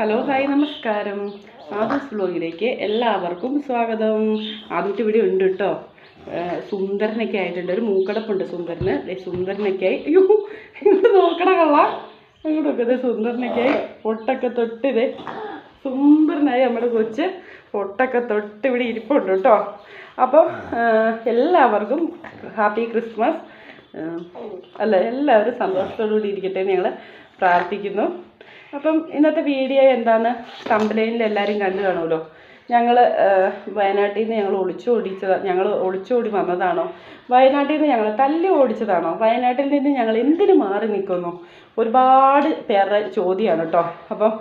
Hello hi നമസ്കാരം. ആദൂസ് വ്ലോഗിലേക്ക് എല്ലാവർക്കും സ്വാഗതം. ആദൂട്ടി ഇവിടെ ഉണ്ട് കേട്ടോ. സുന്ദരനൊക്കെ ആയിട്ടുണ്ട്. ഒരു മൂക്കടപ്പുണ്ട് സുന്ദരന്. സുന്ദരനൊക്കെ ആയി. അയ്യോ ഇങ്ങോട്ട് നോക്കണ കള്ള അങ്ങോട്ടൊക്കെ സുന്ദരനൊക്കെ ആയി. പൊട്ടൊക്കെ തൊട്ടിത് സുന്ദരനായി നമ്മുടെ കൊച്ച്. പൊട്ടൊക്കെ തൊട്ട് ഇവിടെ ഇരിപ്പുണ്ട് കേട്ടോ. അപ്പോൾ എല്ലാവർക്കും ഹാപ്പി ക്രിസ്മസ്. അല്ല, എല്ലാവരും സന്തോഷത്തോടുകൂടി ഇരിക്കട്ടെ എന്ന് ഞങ്ങൾ പ്രാർത്ഥിക്കുന്നു. അപ്പം ഇന്നത്തെ വീഡിയോ എന്താണ്, തമ്പലയിൽ എല്ലാവരും കണ്ടു കാണുമല്ലോ. ഞങ്ങൾ വയനാട്ടിൽ നിന്ന് ഞങ്ങൾ ഒളിച്ചോടി വന്നതാണോ, വയനാട്ടിൽ നിന്ന് ഞങ്ങൾ തല്ലി ഓടിച്ചതാണോ, വയനാട്ടിൽ നിന്ന് ഞങ്ങൾ എന്തിനു മാറി നിൽക്കുന്നു, ഒരുപാട് പേരുടെ ചോദ്യമാണ് കേട്ടോ. അപ്പം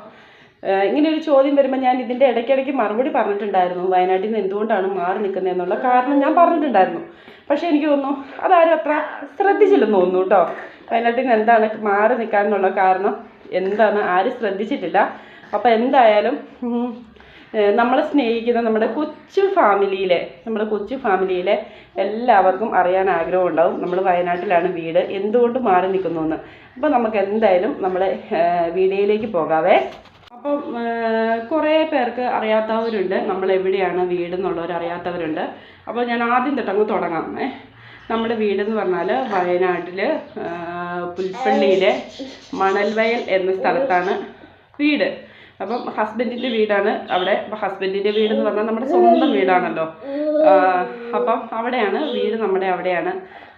ഇങ്ങനെ ഒരു ചോദ്യം വരുമ്പോൾ ഞാൻ ഇതിൻ്റെ ഇടയ്ക്കിടയ്ക്ക് മറുപടി പറഞ്ഞിട്ടുണ്ടായിരുന്നു. വയനാട്ടിൽ നിന്ന് എന്തുകൊണ്ടാണ് മാറി നിൽക്കുന്നതെന്നുള്ള കാരണം ഞാൻ പറഞ്ഞിട്ടുണ്ടായിരുന്നു. പക്ഷേ എനിക്ക് തോന്നുന്നു അതാരും അത്ര ശ്രദ്ധിച്ചില്ലെന്ന് തോന്നുന്നു കേട്ടോ. വയനാട്ടിൽ നിന്ന് എന്താണ് മാറി നിൽക്കാനുള്ള കാരണം എന്താണ് ആരും ശ്രദ്ധിച്ചിട്ടില്ല. അപ്പോൾ എന്തായാലും നമ്മളെ സ്നേഹിക്കുന്ന നമ്മുടെ കൊച്ചു ഫാമിലിയിലെ എല്ലാവർക്കും അറിയാൻ ആഗ്രഹം ഉണ്ടാവും നമ്മൾ വയനാട്ടിലാണ് വീട്, എന്തുകൊണ്ട് മാറി നിൽക്കുന്നു എന്ന്. അപ്പോൾ നമുക്ക് എന്തായാലും നമ്മുടെ വീഡിയോയിലേക്ക് പോകാവേ. അപ്പം കുറേ പേർക്ക് അറിയാത്തവരുണ്ട്, നമ്മളെവിടെയാണ് വീടെന്നുള്ളവർ അറിയാത്തവരുണ്ട്. അപ്പോൾ ഞാൻ ആദ്യം തൊട്ടങ്ങ് തുടങ്ങാം. നമ്മുടെ വീടെന്ന് പറഞ്ഞാൽ വയനാട്ടിൽ പുൽപ്പള്ളിയിലെ മണൽവയൽ എന്ന സ്ഥലത്താണ് വീട്. അപ്പം ഹസ്ബൻഡിൻ്റെ വീടാണ് അവിടെ. ഹസ്ബൻഡിൻ്റെ വീടെന്ന് പറഞ്ഞാൽ നമ്മുടെ സ്വന്തം വീടാണല്ലോ. അപ്പം അവിടെയാണ് വീട്, നമ്മുടെ അവിടെയാണ്,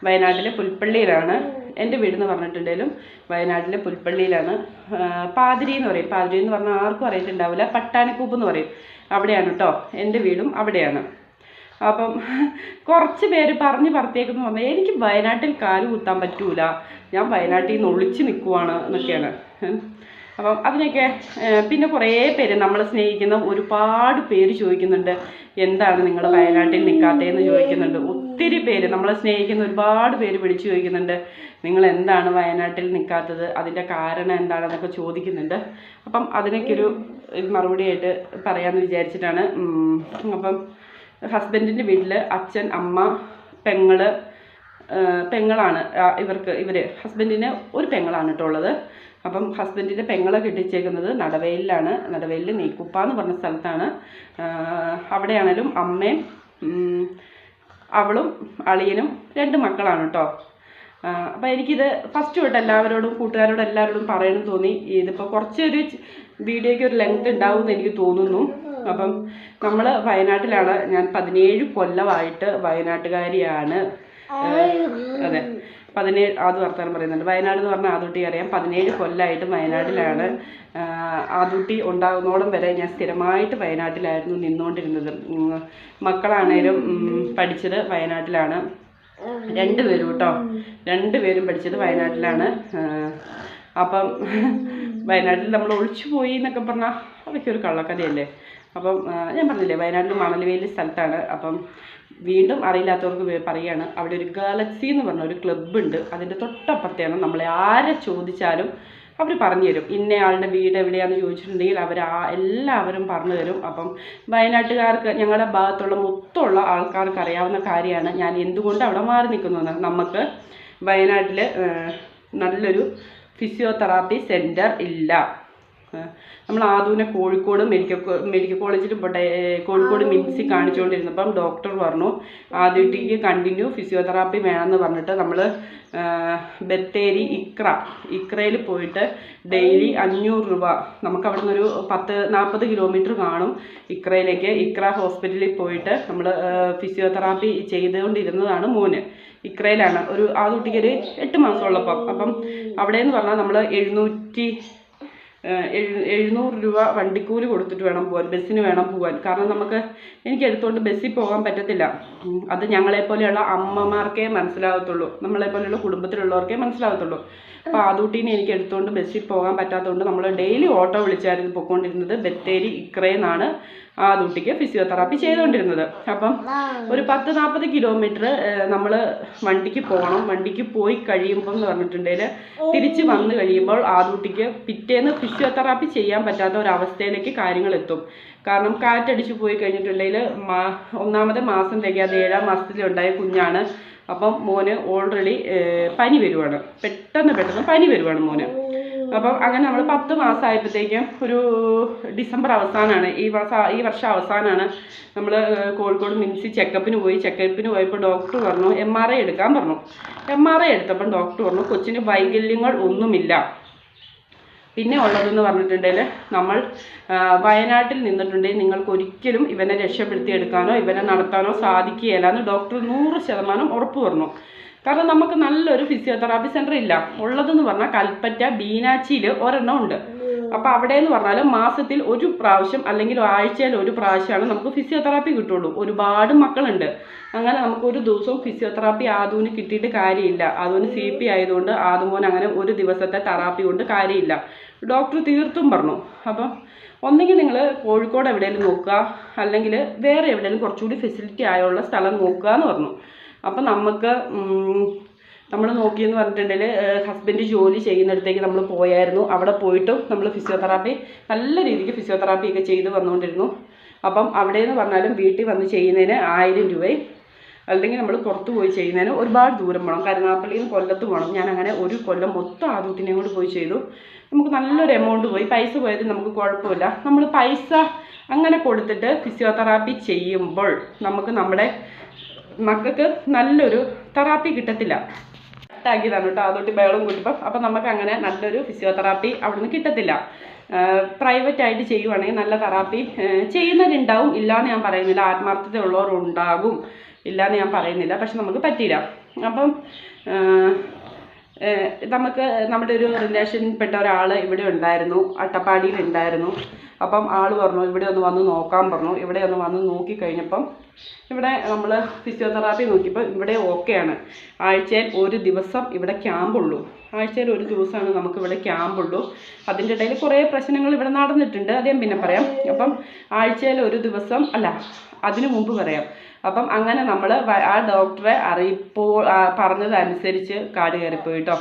വയനാട്ടിലെ പുൽപ്പള്ളിയിലാണ്. എൻ്റെ വീടെന്ന് പറഞ്ഞിട്ടുണ്ടെങ്കിലും വയനാട്ടിലെ പുൽപ്പള്ളിയിലാണ്. പാതിരി എന്ന് പറയും. പാതിരി എന്ന് പറഞ്ഞാൽ ആർക്കും അറിയിട്ടുണ്ടാവില്ല. പട്ടാണിക്കൂപ്പ് എന്ന് പറയും. അവിടെയാണ് കേട്ടോ. എൻ്റെ വീടും അവിടെയാണ്. അപ്പം കുറച്ച് പേര് പറഞ്ഞ് പറത്തേക്കെന്ന് പറഞ്ഞാൽ എനിക്ക് വയനാട്ടിൽ കാല് കുത്താൻ പറ്റൂല, ഞാൻ വയനാട്ടിൽ നിന്ന് ഒളിച്ച് നിൽക്കുവാണ് എന്നൊക്കെയാണ്. അപ്പം അതിനൊക്കെ പിന്നെ കുറേ പേര്, നമ്മളെ സ്നേഹിക്കുന്ന ഒരുപാട് പേര് ചോദിക്കുന്നുണ്ട്, എന്താണ് നിങ്ങൾ വയനാട്ടിൽ നിൽക്കാത്തതെന്ന് ചോദിക്കുന്നുണ്ട്. ഒത്തിരി പേര്, നമ്മളെ സ്നേഹിക്കുന്ന ഒരുപാട് പേര് വിളിച്ചു ചോദിക്കുന്നുണ്ട്, നിങ്ങൾ എന്താണ് വയനാട്ടിൽ നിൽക്കാത്തത്, അതിൻ്റെ കാരണം എന്താണെന്നൊക്കെ ചോദിക്കുന്നുണ്ട്. അപ്പം അതിനൊക്കെ ഒരു മറുപടിയായിട്ട് പറയാമെന്ന് വിചാരിച്ചിട്ടാണ്. അപ്പം ഹസ്ബൻഡിൻ്റെ വീട്ടിൽ അച്ഛൻ, അമ്മ, പെങ്ങളാണ് ഇവർ ഹസ്ബൻഡിന് ഒരു പെങ്ങളാണ് കേട്ടോ ഉള്ളത്. അപ്പം ഹസ്ബൻഡിൻ്റെ പെങ്ങളെ കെട്ടിച്ചേക്കുന്നത് നടവയലിലാണ്. നടവയലിൽ നെയ്ക്കുപ്പ എന്ന് പറഞ്ഞ സ്ഥലത്താണ്. അവിടെയാണേലും അമ്മയും അവളും അളിയനും 2 മക്കളാണ് കേട്ടോ. അപ്പോൾ എനിക്കിത് ഫസ്റ്റ് തൊട്ട് എല്ലാവരോടും, കൂട്ടുകാരോടും എല്ലാവരോടും പറയണമെന്ന് തോന്നി. ഇതിപ്പോൾ കുറച്ചൊരു വീഡിയോയ്ക്ക് ഒരു ലെങ്ത് ഉണ്ടാവുമെന്ന് എനിക്ക് തോന്നുന്നു. അപ്പം നമ്മൾ വയനാട്ടിലാണ്. ഞാൻ 17 കൊല്ലമായിട്ട് വയനാട്ടുകാരിയാണ്. അതെ, 17 ആദ്യ വർത്തമാനം പറയുന്നുണ്ട്. വയനാട് എന്ന് പറഞ്ഞാൽ ആദൂട്ടി അറിയാം. 17 കൊല്ലമായിട്ട് വയനാട്ടിലാണ്. ആദൂട്ടി ഉണ്ടാകുന്നോളം വരെ ഞാൻ സ്ഥിരമായിട്ട് വയനാട്ടിലായിരുന്നു നിന്നുകൊണ്ടിരുന്നത്. മക്കളാണേലും പഠിച്ചത് വയനാട്ടിലാണ്. 2 പേരും കേട്ടോ, 2 പേരും പഠിച്ചത് വയനാട്ടിലാണ്. അപ്പം വയനാട്ടിൽ നമ്മൾ ഒളിച്ചു പോയി എന്നൊക്കെ പറഞ്ഞാൽ അതൊക്കെ ഒരു കള്ളക്കഥയല്ലേ. അപ്പം ഞാൻ പറഞ്ഞില്ലേ, വയനാട്ടിൽ മണൽവയൽ സ്ഥലത്താണ്. അപ്പം വീണ്ടും അറിയില്ലാത്തവർക്ക് പറയുകയാണ്, അവിടെ ഒരു ഗാലക്സി എന്ന് പറഞ്ഞ ഒരു ക്ലബ്ബുണ്ട്. അതിൻ്റെ തൊട്ടപ്പുറത്തെയാണ്. നമ്മളെ ആരെ ചോദിച്ചാലും അവർ പറഞ്ഞു തരും. ഇന്നയാളുടെ വീട് എവിടെയാണെന്ന് ചോദിച്ചിട്ടുണ്ടെങ്കിൽ എല്ലാവരും പറഞ്ഞു തരും. അപ്പം വയനാട്ടുകാർക്ക്, ഞങ്ങളുടെ ഭാഗത്തുള്ള മൊത്തമുള്ള ആൾക്കാർക്ക് അറിയാവുന്ന കാര്യമാണ് ഞാൻ എന്തുകൊണ്ട് അവിടെ മാറി നിൽക്കുന്നതെന്ന്. നമുക്ക് വയനാട്ടിൽ നല്ലൊരു ഫിസിയോതെറാപ്പി സെൻറ്റർ ഇല്ല. നമ്മൾ ആദൂനെ കോഴിക്കോട് മെഡിക്കൽ കോളേജിൽ പോട്ടെ, കോഴിക്കോട് മിംസി കാണിച്ചുകൊണ്ടിരുന്നപ്പം ഡോക്ടർ പറഞ്ഞു ആദ്യത്തേക്ക് കണ്ടിന്യൂ ഫിസിയോതെറാപ്പി വേണമെന്ന് പറഞ്ഞിട്ട് നമ്മൾ ബത്തേരി ഇക്രയിൽ പോയിട്ട് ഡെയിലി 500 രൂപ, നമുക്ക് അവിടെ നിന്നൊരു 40 കിലോമീറ്റർ കാണും ഇക്രയിലേക്ക്. ഇക്ര ഹോസ്പിറ്റലിൽ പോയിട്ട് നമ്മൾ ഫിസിയോതെറാപ്പി ചെയ്തുകൊണ്ടിരുന്നതാണ് മോന്. ഇക്രയിലാണ്. ആ കുട്ടിക്കൊരു 8 മാസമുള്ളപ്പം. അപ്പം അവിടെയെന്ന് പറഞ്ഞാൽ നമ്മൾ 700 രൂപ വണ്ടിക്കൂലി കൊടുത്തിട്ട് വേണം പോകാൻ, ബസ്സിന് വേണം പോകാൻ. കാരണം എനിക്ക് എടുത്തുകൊണ്ട് ബസ്സിൽ പോകാൻ പറ്റത്തില്ല. അത് ഞങ്ങളെപ്പോലെയുള്ള അമ്മമാർക്കേ മനസ്സിലാകത്തുള്ളൂ, നമ്മളെപ്പോലെയുള്ള കുടുംബത്തിലുള്ളവർക്കേ മനസ്സിലാകത്തുള്ളൂ. അപ്പോൾ ആദൂട്ടീനെ എനിക്ക് എടുത്തുകൊണ്ട് ബസ്സിൽ പോകാൻ പറ്റാത്തതുകൊണ്ട് നമ്മൾ ഡെയിലി ഓട്ടോ വിളിച്ചായിരുന്നു പൊയ്ക്കൊണ്ടിരുന്നത്. ബത്തേരി ഇക്രയെന്നാണ് ആദൂട്ടിക്ക് ഫിസിയോതെറാപ്പി ചെയ്തുകൊണ്ടിരുന്നത്. അപ്പം ഒരു 40 കിലോമീറ്റർ നമ്മൾ വണ്ടിക്ക് പോകണം. വണ്ടിക്ക് പോയി കഴിയുമ്പോൾ എന്ന് പറഞ്ഞിട്ടുണ്ടെങ്കിൽ തിരിച്ച് വന്നു കഴിയുമ്പോൾ ആദൂട്ടിക്ക് പിറ്റേന്ന് ഫിസിയോതെറാപ്പി ചെയ്യാൻ പറ്റാത്ത ഒരവസ്ഥയിലേക്ക് കാര്യങ്ങൾ എത്തും. കാരണം കാറ്റടിച്ച് പോയി കഴിഞ്ഞിട്ടുണ്ടെങ്കിൽ ഒന്നാമത്തെ മാസം തികയാതെ 7-ാം മാസത്തിലുണ്ടായ കുഞ്ഞാണ്. അപ്പം മോന് ഓൾറെഡി പനി വരുവാണ്, പെട്ടെന്ന് പനി വരുവാണ് മോന്. അപ്പം അങ്ങനെ നമ്മൾ 10 മാസമായപ്പോഴത്തേക്കും ഒരു ഡിസംബർ അവസാനമാണ്, ഈ വർഷം അവസാനമാണ് നമ്മൾ കോഴിക്കോട് മിംസിൽ ചെക്കപ്പിന് പോയപ്പോൾ ഡോക്ടർ പറഞ്ഞു MRI എടുക്കാൻ പറഞ്ഞു. MRI എടുത്തപ്പം ഡോക്ടർ പറഞ്ഞു കൊച്ചിന് വൈകല്യങ്ങൾ ഒന്നുമില്ല. പിന്നെ ഉള്ളതെന്ന് പറഞ്ഞിട്ടുണ്ടെങ്കിൽ നമ്മൾ വയനാട്ടിൽ നിന്നിട്ടുണ്ടെങ്കിൽ നിങ്ങൾക്ക് ഒരിക്കലും ഇവനെ രക്ഷപ്പെടുത്തിയെടുക്കാനോ ഇവനെ നടത്താനോ സാധിക്കുകയില്ല എന്ന് ഡോക്ടർ 100% ഉറപ്പ് പറഞ്ഞു. കാരണം നമുക്ക് നല്ലൊരു ഫിസിയോതെറാപ്പി സെൻ്റർ ഇല്ല. ഉള്ളതെന്ന് പറഞ്ഞാൽ കൽപ്പറ്റ ബീനാച്ചിയിൽ ഒരെണ്ണം ഉണ്ട്. അപ്പോൾ അവിടെ എന്ന് പറഞ്ഞാൽ മാസത്തിൽ ഒരു പ്രാവശ്യം അല്ലെങ്കിൽ ആഴ്ചയിൽ ഒരു പ്രാവശ്യമാണ് നമുക്ക് ഫിസിയോതെറാപ്പി കിട്ടുള്ളൂ. ഒരുപാട് മക്കളുണ്ട്. അങ്ങനെ നമുക്ക് ഒരു ദിവസവും ഫിസിയോതെറാപ്പി ആദൂന് കിട്ടിയിട്ട് കാര്യമില്ല. ആദൂന് CP ആയതുകൊണ്ട് ആദുമോൻ അങ്ങനെ ഒരു ദിവസത്തെ തെറാപ്പി കൊണ്ട് കാര്യമില്ല. ഡോക്ടർ തീർത്തും പറഞ്ഞു. അപ്പം ഒന്നെങ്കിൽ നിങ്ങൾ കോഴിക്കോട് എവിടെയെങ്കിലും നോക്കുക, അല്ലെങ്കിൽ വേറെ എവിടെയെങ്കിലും കുറച്ചുകൂടി ഫെസിലിറ്റി ആയുള്ള സ്ഥലം നോക്കുക എന്ന് പറഞ്ഞു. അപ്പം നമ്മൾ നോക്കിയെന്ന് പറഞ്ഞിട്ടുണ്ടെങ്കിൽ ഹസ്ബൻഡ് ജോലി ചെയ്യുന്നിടത്തേക്ക് നമ്മൾ പോയായിരുന്നു. അവിടെ പോയിട്ടും നമ്മൾ ഫിസിയോതെറാപ്പി നല്ല രീതിക്ക് ഫിസിയോതെറാപ്പിയൊക്കെ ചെയ്ത് വന്നുകൊണ്ടിരുന്നു. അപ്പം അവിടെയെന്ന് പറഞ്ഞാലും വീട്ടിൽ വന്ന് ചെയ്യുന്നതിന് 1000 രൂപയും, അല്ലെങ്കിൽ നമ്മൾ പുറത്ത് പോയി ചെയ്യുന്നതിന് ഒരുപാട് ദൂരം പോകണം. കരുനാഗപ്പള്ളിയിൽ നിന്ന് കൊല്ലത്ത് പോകണം. ഞാൻ അങ്ങനെ ഒരു കൊല്ലം മൊത്തം ആദൂട്ടിനെയും കൊണ്ട് പോയി ചെയ്തു. നമുക്ക് നല്ലൊരു എമൗണ്ട് പോയി. പൈസ പോയത് നമുക്ക് കുഴപ്പമില്ല. നമ്മൾ പൈസ അങ്ങനെ കൊടുത്തിട്ട് ഫിസിയോതെറാപ്പി ചെയ്യുമ്പോൾ നമുക്ക് നമ്മുടെ മക്കൾക്ക് നല്ലൊരു തെറാപ്പി കിട്ടത്തില്ല. കട്ടാക്കിയതാണ് കേട്ടോ ആദൂട്ടി ബഹളം കൂട്ടിപ്പം. അപ്പം നമുക്ക് അങ്ങനെ നല്ലൊരു ഫിസിയോതെറാപ്പി അവിടെ നിന്ന് കിട്ടത്തില്ല. പ്രൈവറ്റായിട്ട് ചെയ്യുവാണെങ്കിൽ നല്ല തെറാപ്പി ചെയ്യുന്നവരുണ്ടാവും, ഇല്ലയെന്ന് ഞാൻ പറയുന്നില്ല. ആത്മാർത്ഥതയുള്ളവരുണ്ടാകും, ഇല്ലയെന്ന് ഞാൻ പറയുന്നില്ല. പക്ഷെ നമുക്ക് പറ്റിയില്ല. അപ്പം നമുക്ക് നമ്മുടെ ഒരു റിലേഷനിൽപ്പെട്ട ഒരാൾ ഇവിടെ ഉണ്ടായിരുന്നു, അട്ടപ്പാടിയിൽ ഉണ്ടായിരുന്നു. അപ്പം ആൾ പറഞ്ഞു ഇവിടെ ഒന്ന് വന്ന് നോക്കാൻ പറഞ്ഞു. ഇവിടെ ഒന്ന് വന്ന് നോക്കിക്കഴിഞ്ഞപ്പം ഇവിടെ നമ്മൾ ഫിസിയോതെറാപ്പി നോക്കിയപ്പോൾ ഇവിടെ ഓക്കെയാണ്. ആഴ്ചയിൽ ഒരു ദിവസം ഇവിടെ ക്യാമ്പുള്ളൂ. ആഴ്ചയിൽ ഒരു ദിവസമാണ് നമുക്കിവിടെ ക്യാമ്പുള്ളൂ. അതിൻ്റെ ഇടയിൽ കുറേ പ്രശ്നങ്ങൾ ഇവിടെ നടന്നിട്ടുണ്ട്, അത് ഞാൻ പിന്നെ പറയാം. അപ്പം ആഴ്ചയിൽ ഒരു ദിവസം അല്ല, അതിനു മുമ്പ് പറയാം. അപ്പം അങ്ങനെ നമ്മൾ ആ ഡോക്ടറെ പറഞ്ഞതനുസരിച്ച് കാട് കയറിപ്പോയി കേട്ടോ.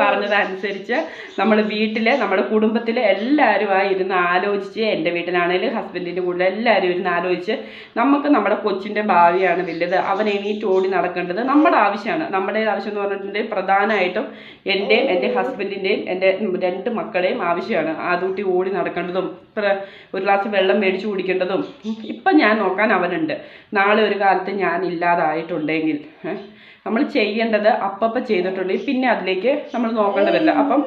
പറഞ്ഞതനുസരിച്ച് നമ്മൾ വീട്ടിൽ നമ്മുടെ കുടുംബത്തിൽ എല്ലാവരുമായി ഇരുന്ന് ആലോചിച്ച്, എൻ്റെ വീട്ടിലാണെങ്കിലും ഹസ്ബൻഡിൻ്റെ കൂടെ എല്ലാവരും ഇരുന്ന് ആലോചിച്ച് നമുക്ക് നമ്മുടെ കൊച്ചിൻ്റെ ഭാവിയാണ് വലുത്. അവൻ എണീറ്റ് ഓടി നടക്കേണ്ടത് നമ്മുടെ ആവശ്യമാണ്. നമ്മുടെ ആവശ്യം എന്ന് പറഞ്ഞിട്ടുണ്ടെങ്കിൽ പ്രധാനമായിട്ടും എൻ്റെയും എൻ്റെ ഹസ്ബൻഡിൻ്റെയും എൻ്റെ 2 മക്കളുടെയും ആവശ്യമാണ്. ആദൂട്ടി ഓടി നടക്കേണ്ടതും ഒരു ഗ്ലാസ് വെള്ളം മേടിച്ച് കുടിക്കേണ്ടതും ഇപ്പം ഞാൻ നോക്കാൻ അവനുണ്ട്. നാളെ ഒരു കാലത്ത് ഞാൻ ഇല്ലാതായിട്ടുണ്ടെങ്കിൽ നമ്മൾ ചെയ്യേണ്ടത് അപ്പം ചെയ്തിട്ടുണ്ടെങ്കിൽ പിന്നെ അതിലേക്ക് നമ്മൾ നോക്കേണ്ടി വരില്ല. അപ്പം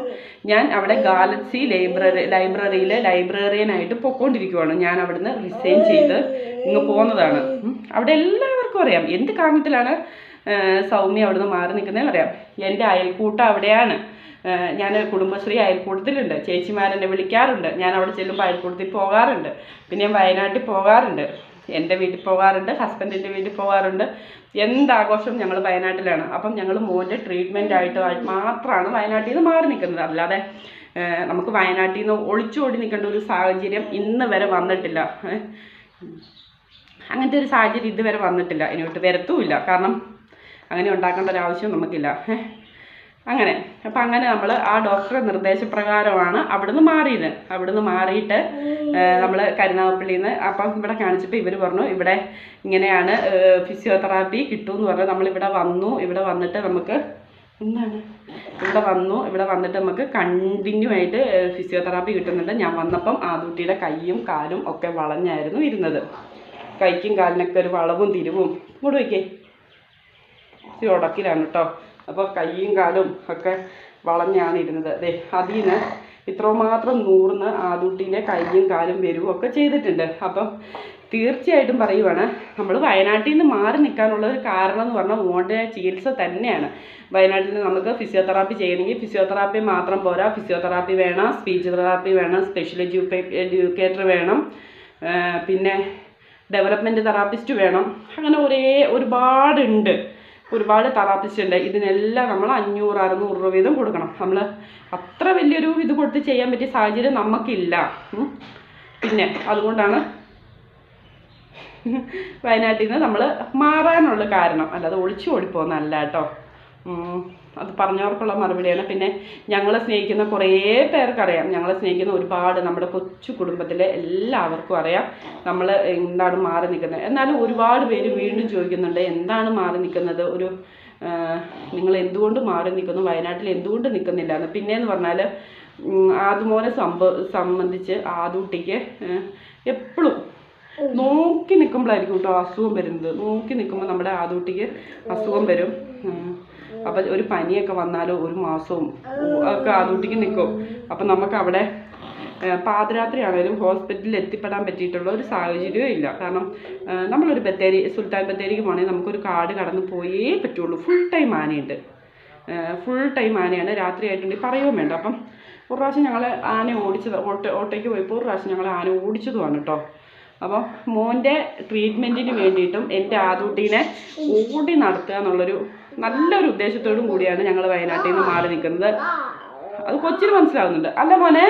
ഞാൻ അവിടെ ഗാലക്സി ലൈബ്രറിയിൽ ലൈബ്രറിയനായിട്ട് പൊയ്ക്കൊണ്ടിരിക്കുവാണ്. ഞാൻ അവിടുന്ന് റിസൈൻ ചെയ്ത് ഇങ്ങ് പോകുന്നതാണ്. അവിടെ എല്ലാവർക്കും അറിയാം എന്ത് കാരണത്തിലാണ് സൗമ്യ അവിടുന്ന് മാറി നിൽക്കുന്നതെന്ന് അറിയാം. എൻ്റെ അയൽക്കൂട്ടം അവിടെയാണ്. ഞാൻ കുടുംബശ്രീ അയൽക്കൂട്ടത്തിലുണ്ട്. ചേച്ചിമാരെന്നെ വിളിക്കാറുണ്ട്. ഞാൻ അവിടെ ചെല്ലുമ്പോൾ അയൽക്കൂട്ടത്തിൽ പോകാറുണ്ട്. പിന്നെ ഞാൻ വയനാട്ടിൽ പോകാറുണ്ട്, എൻ്റെ വീട്ടിൽ പോകാറുണ്ട്, ഹസ്ബൻഡിൻ്റെ വീട്ടിൽ പോകാറുണ്ട്. എന്താഘോഷം ഞങ്ങൾ വയനാട്ടിലാണ്. അപ്പം ഞങ്ങൾ മോൻ്റെ ട്രീറ്റ്മെൻ്റ് ആയിട്ട് മാത്രമാണ് വയനാട്ടിൽ നിന്ന് മാറി നിൽക്കുന്നത്. അല്ലാതെ നമുക്ക് വയനാട്ടിൽ നിന്ന് ഒളിച്ചോടി നിൽക്കേണ്ട ഒരു സാഹചര്യം ഇന്ന് വരെ വന്നിട്ടില്ല. അങ്ങനത്തെ ഒരു സാഹചര്യം ഇതുവരെ വന്നിട്ടില്ല, ഇനിയോട്ട് വരത്തുമില്ല. കാരണം അങ്ങനെ ഉണ്ടാക്കേണ്ട ഒരാവശ്യം നമുക്കില്ല. അങ്ങനെ അപ്പം അങ്ങനെ നമ്മൾ ആ ഡോക്ടറുടെ നിർദ്ദേശപ്രകാരമാണ് അവിടുന്ന് മാറിയത്. അവിടുന്ന് മാറിയിട്ട് നമ്മൾ കരുനാഗപ്പള്ളിയിൽ നിന്ന് അപ്പം ഇവിടെ കാണിച്ചപ്പോൾ ഇവർ പറഞ്ഞു ഇവിടെ ഇങ്ങനെയാണ് ഫിസിയോതെറാപ്പി കിട്ടുമെന്ന് പറഞ്ഞു. നമ്മളിവിടെ വന്നു. ഇവിടെ വന്നിട്ട് നമുക്ക് ഇവിടെ വന്നിട്ട് നമുക്ക് കണ്ടിന്യൂ ആയിട്ട് ഫിസിയോതെറാപ്പി കിട്ടുന്നുണ്ട്. ഞാൻ വന്നപ്പം ആദൂട്ടിയുടെ കൈയും കാലും ഒക്കെ വളഞ്ഞായിരുന്നു ഇരുന്നത്. കൈക്കും കാലിനൊക്കെ ഒരു വളവും തിരിവും ഇങ്ങോട്ട് വയ്ക്കേ ഉടക്കിലാണ് കേട്ടോ. അപ്പോൾ കൈയും കാലും ഒക്കെ വളഞ്ഞാണ് ഇരുന്നത്. അതെ, അതിൽ നിന്ന് ഇത്രമാത്രം നൂറിന് ആദൂട്ടിൻ്റെ കൈയും കാലും വരുവും ഒക്കെ ചെയ്തിട്ടുണ്ട്. അപ്പം തീർച്ചയായിട്ടും പറയുവാണ്, നമ്മൾ വയനാട്ടിൽ നിന്ന് മാറി നിൽക്കാനുള്ള ഒരു കാരണം എന്ന് പറഞ്ഞാൽ മോൻ്റെ ചികിത്സ തന്നെയാണ്. വയനാട്ടിൽ നിന്ന് നമുക്ക് ഫിസിയോതെറാപ്പി ചെയ്യണമെങ്കിൽ ഫിസിയോതെറാപ്പി മാത്രം പോരാ, ഫിസിയോതെറാപ്പി വേണം, സ്പീച്ച് തെറാപ്പി വേണം, സ്പെഷ്യൽ എഡ്യൂക്കേറ്റർ വേണം, പിന്നെ ഡെവലപ്മെൻറ്റ് തെറാപ്പിസ്റ്റ് വേണം. അങ്ങനെ ഒരുപാട് തെറാപ്പിസ്റ്റ് ഉണ്ട്. ഇതിനെല്ലാം നമ്മൾ 500-600 രൂപ വീതം കൊടുക്കണം. നമ്മൾ അത്ര വലിയൊരു ഇത് കൊടുത്ത് ചെയ്യാൻ പറ്റിയ സാഹചര്യം നമുക്കില്ല. പിന്നെ അതുകൊണ്ടാണ് വയനാട്ടിൽ നിന്ന് നമ്മൾ മാറാനുള്ള കാരണം, അല്ലാതെ ഒളിച്ചു ഓടിപ്പോകുന്നതല്ല കേട്ടോ. അത് പറഞ്ഞവർക്കുള്ള മറുപടിയാണ്. പിന്നെ ഞങ്ങളെ സ്നേഹിക്കുന്ന കുറേ പേർക്കറിയാം, ഞങ്ങളെ സ്നേഹിക്കുന്ന ഒരുപാട് നമ്മുടെ കൊച്ചു കുടുംബത്തിലെ എല്ലാവർക്കും അറിയാം നമ്മൾ എന്താണ് മാറി നിൽക്കുന്നത്. എന്നാലും ഒരുപാട് പേര് വീണ്ടും ചോദിക്കുന്നുണ്ട് എന്താണ് മാറി നിൽക്കുന്നത്, ഒരു നിങ്ങൾ എന്തുകൊണ്ട് മാറി നിൽക്കുന്നു, വയനാട്ടിൽ എന്തുകൊണ്ട് നിൽക്കുന്നില്ല എന്ന്. പിന്നെയെന്ന് പറഞ്ഞാൽ ആദ്യമോനെ സംബന്ധിച്ച് ആദൂട്ടിക്ക് എപ്പോഴും നോക്കി നിൽക്കുമ്പോഴായിരിക്കും കേട്ടോ അസുഖം വരുന്നത്. നോക്കി നിൽക്കുമ്പോൾ നമ്മുടെ ആദൂട്ടിക്ക് അസുഖം വരും. അപ്പം ഒരു പനിയൊക്കെ വന്നാലോ 1 മാസവും ഒക്കെ ആദൂട്ടിക്ക് നിൽക്കും. അപ്പം നമുക്ക് അവിടെ പാതിരാത്രിയാണേലും ഹോസ്പിറ്റലിൽ എത്തിപ്പെടാൻ പറ്റിയിട്ടുള്ള ഒരു സാഹചര്യവും ഇല്ല. കാരണം നമ്മളൊരു സുൽത്താൻ ബത്തേരിക്ക് പോകണമെങ്കിൽ നമുക്കൊരു കാട് കടന്ന് പോയേ പറ്റുള്ളൂ. ഫുൾ ടൈം ആനയുണ്ട്, ഫുൾ ടൈം ആനയാണ്. രാത്രി ആയിട്ടുണ്ടെങ്കിൽ പറയുകയും വേണ്ട. അപ്പം ഒരു പ്രാവശ്യം ഞങ്ങൾ ആന ഓടിച്ചത്, ഓട്ടോയ്ക്ക് പോയപ്പോൾ ഒരു പ്രാവശ്യം ഞങ്ങൾ ആന ഓടിച്ചതുമാണ് കേട്ടോ. അപ്പോൾ മോൻ്റെ ട്രീറ്റ്മെൻറ്റിന് വേണ്ടിയിട്ടും എൻ്റെ ആദൂട്ടീനെ ഓടി നടത്തുക എന്നുള്ളൊരു നല്ലൊരു ഉദ്ദേശത്തോടും കൂടിയാണ് ഞങ്ങൾ വയനാട്ടിൽ നിന്ന് മാറി നിൽക്കുന്നത്. അത് കൊച്ചിന് മനസ്സിലാവുന്നുണ്ട്. അല്ല മോനെ,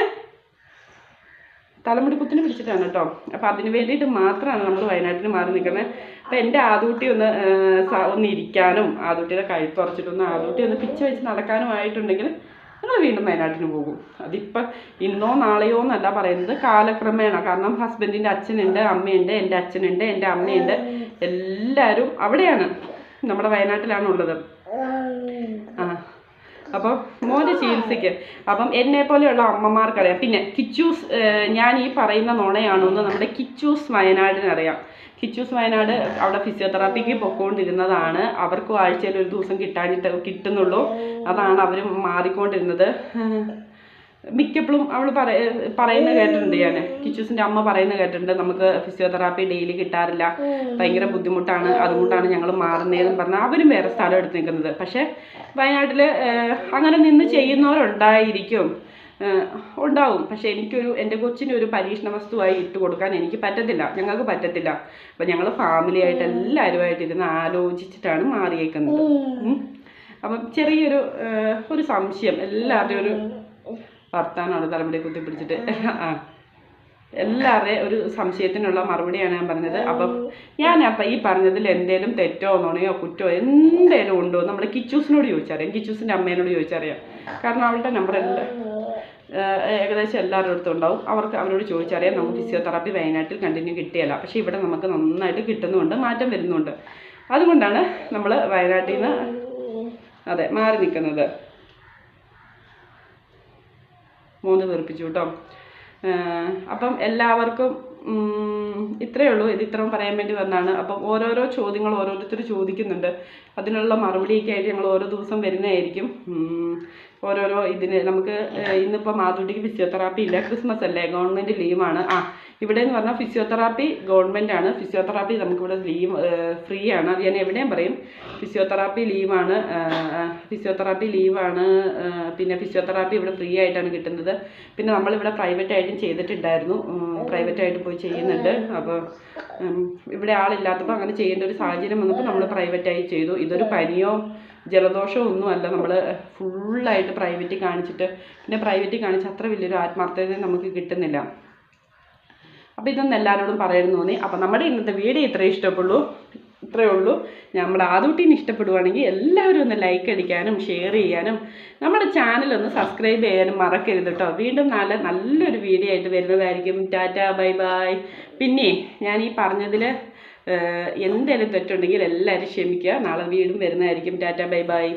തലമുടി കുത്തിന് പിടിച്ചിട്ടാണ് കേട്ടോ. അപ്പം അതിന് വേണ്ടിയിട്ട് മാത്രമാണ് നമ്മൾ വയനാട്ടിൽ മാറി നിൽക്കുന്നത്. അപ്പം എൻ്റെ ആദൂട്ടി ഒന്ന് ഇരിക്കാനും ആദൂട്ടിയുടെ കഴുത്തുറച്ചിട്ടൊന്ന് ആദൂട്ടി ഒന്ന് പിച്ച് വെച്ച് നടക്കാനും ആയിട്ടുണ്ടെങ്കിൽ ഞങ്ങൾ വീണ്ടും വയനാട്ടിന് പോകും. അതിപ്പോൾ ഇന്നോ നാളെയോ എന്നല്ല പറയുന്നത്, കാലക്രമേണ. കാരണം ഹസ്ബൻഡിൻ്റെ അച്ഛനുണ്ട്, അമ്മയുണ്ട്, എൻ്റെ അച്ഛനുണ്ട്, എൻ്റെ അമ്മയുണ്ട്, എല്ലാവരും അവിടെയാണ്, നമ്മുടെ വയനാട്ടിലാണുള്ളത്. അപ്പം മോൻ്റെ ചികിത്സയ്ക്ക് അപ്പം എന്നെ പോലെയുള്ള അമ്മമാർക്കറിയാം. പിന്നെ കിച്ചൂസ്, ഞാൻ ഈ പറയുന്ന നുണയാണോ എന്ന് നമ്മുടെ കിച്ചൂസ് വയനാടിനറിയാം. കിച്ചൂസ് വയനാട് അവിടെ ഫിസിയോതെറാപ്പിക്ക് പൊക്കോണ്ടിരുന്നതാണ്. അവർക്കും ആഴ്ചയിൽ ഒരു ദിവസം കിട്ടുന്നുള്ളൂ. അതാണ് അവർ മാറിക്കൊണ്ടിരുന്നത്. മിക്കപ്പോഴും അവൾ പറയുന്നത് കേട്ടിട്ടുണ്ട്, ഞാൻ കിച്ചൂസിൻ്റെ അമ്മ പറയുന്നത് കേട്ടിട്ടുണ്ട്, നമുക്ക് ഫിസിയോതെറാപ്പി ഡെയിലി കിട്ടാറില്ല, ഭയങ്കര ബുദ്ധിമുട്ടാണ്, അതുകൊണ്ടാണ് ഞങ്ങൾ മാറുന്നതെന്ന് പറഞ്ഞാൽ അവരും വേറെ സ്ഥലം എടുത്ത് നിൽക്കുന്നത്. പക്ഷേ വയനാട്ടിൽ അങ്ങനെ നിന്ന് ചെയ്യുന്നവരുണ്ടായിരിക്കും, ഉണ്ടാവും. പക്ഷെ എൻ്റെ കൊച്ചിനൊരു പരീക്ഷണ വസ്തുവായി ഇട്ട് കൊടുക്കാൻ എനിക്ക് പറ്റത്തില്ല, ഞങ്ങൾക്ക് പറ്റത്തില്ല. അപ്പം ഞങ്ങൾ ഫാമിലിയായിട്ട് എല്ലാവരുമായിട്ടിരുന്ന് ആലോചിച്ചിട്ടാണ് മാറിയേക്കുന്നത്. അപ്പം ചെറിയൊരു സംശയം, എല്ലാവരുടെയും ഒരു വർത്താനമാണ് തലമുടി കുത്തിപ്പിടിച്ചിട്ട്. എല്ലാവരുടെയും ഒരു സംശയത്തിനുള്ള മറുപടിയാണ് ഞാൻ പറഞ്ഞത്. അപ്പം ഞാനപ്പം ഈ പറഞ്ഞതിൽ എന്തേലും തെറ്റോ നുണയോ കുറ്റോ എന്തേലും ഉണ്ടോ നമ്മുടെ കിച്ചൂസിനോട് ചോദിച്ചറിയാം, കിച്ചൂസിൻ്റെ അമ്മേനോട് ചോദിച്ചറിയാം. കാരണം അവളുടെ നമ്പർ ഏകദേശം എല്ലാവരുടെ അടുത്തും ഉണ്ടാവും. അവരോട് ചോദിച്ചറിയാം. നമുക്ക് ഫിസിയോതെറാപ്പി വയനാട്ടിൽ കണ്ടിന്യൂ കിട്ടിയല്ല, പക്ഷേ ഇവിടെ നമുക്ക് നന്നായിട്ട് കിട്ടുന്നുണ്ട്, മാറ്റം വരുന്നുണ്ട്. അതുകൊണ്ടാണ് നമ്മൾ വയനാട്ടിൽ നിന്ന് മാറി നിൽക്കുന്നത്. 3 തെറിപ്പിച്ചു കേട്ടോ. അപ്പം എല്ലാവർക്കും ഇത്രയേ ഉള്ളൂ. ഇത്രയും പറയാൻ വേണ്ടി വന്നതാണ്. അപ്പം ഓരോരോ ചോദ്യങ്ങൾ ഓരോരുത്തർ ചോദിക്കുന്നുണ്ട്. അതിനുള്ള മറുപടിയൊക്കെ ആയിട്ട് ഞങ്ങൾ ഓരോ ദിവസം വരുന്നതായിരിക്കും. ഓരോരോ ഇതിന് നമുക്ക് ഇന്നിപ്പോൾ മാതൃടിക്ക് ഫിസിയോതെറാപ്പി ഇല്ല, ക്രിസ്മസ് അല്ലേ, ഗവൺമെൻറ് ലീവാണ്. ഇവിടെ എന്ന് പറഞ്ഞാൽ ഫിസിയോതെറാപ്പി ഗവൺമെൻറ് ആണ്, ഫിസിയോതെറാപ്പി നമുക്കിവിടെ ഫ്രീ ആണ്. അത് ഞാൻ എവിടെയും പറയും, ഫിസിയോതെറാപ്പി ലീവാണ്, പിന്നെ ഫിസിയോതെറാപ്പി ഇവിടെ ഫ്രീ ആയിട്ടാണ് കിട്ടുന്നത്. പിന്നെ നമ്മളിവിടെ പ്രൈവറ്റായിട്ടും ചെയ്തിട്ടുണ്ടായിരുന്നു, പ്രൈവറ്റായിട്ട് പോയി ചെയ്യുന്നുണ്ട്. അപ്പോൾ ഇവിടെ ആളില്ലാത്തപ്പോൾ അങ്ങനെ ചെയ്യേണ്ട ഒരു സാഹചര്യം വന്നപ്പോൾ നമ്മൾ പ്രൈവറ്റായി ചെയ്തു. ഇതൊരു പനിയോ ജലദോഷമോ ഒന്നുമല്ല, നമ്മൾ ഫുള്ളായിട്ട് പ്രൈവറ്റിൽ കാണിച്ചിട്ട്, പിന്നെ പ്രൈവറ്റിൽ കാണിച്ച് അത്ര വലിയൊരു ആത്മാർത്ഥത നമുക്ക് കിട്ടുന്നില്ല. അപ്പോൾ ഇതൊന്നും എല്ലാവരോടും പറയുന്നു തോന്നി. അപ്പോൾ നമ്മുടെ ഇന്നത്തെ വീഡിയോ ഇത്രയേ ഉള്ളൂ. നമ്മുടെ ആദൂട്ടീനെ ഇഷ്ടപ്പെടുവാണെങ്കിൽ എല്ലാവരും ഒന്ന് ലൈക്ക് അടിക്കാനും ഷെയർ ചെയ്യാനും നമ്മുടെ ചാനലൊന്ന് സബ്സ്ക്രൈബ് ചെയ്യാനും മറക്കരുത് കേട്ടോ. വീണ്ടും നല്ലൊരു വീഡിയോ ആയിട്ട് വരുന്നതായിരിക്കും. Tata, bye bye. പിന്നെ ഞാൻ ഈ പറഞ്ഞതിൽ എന്തെങ്കിലും തെറ്റുണ്ടെങ്കിൽ എല്ലാവരും ക്ഷമിക്കുക. നാളെ വീണ്ടും വരുന്നതായിരിക്കും. Tata, bye bye.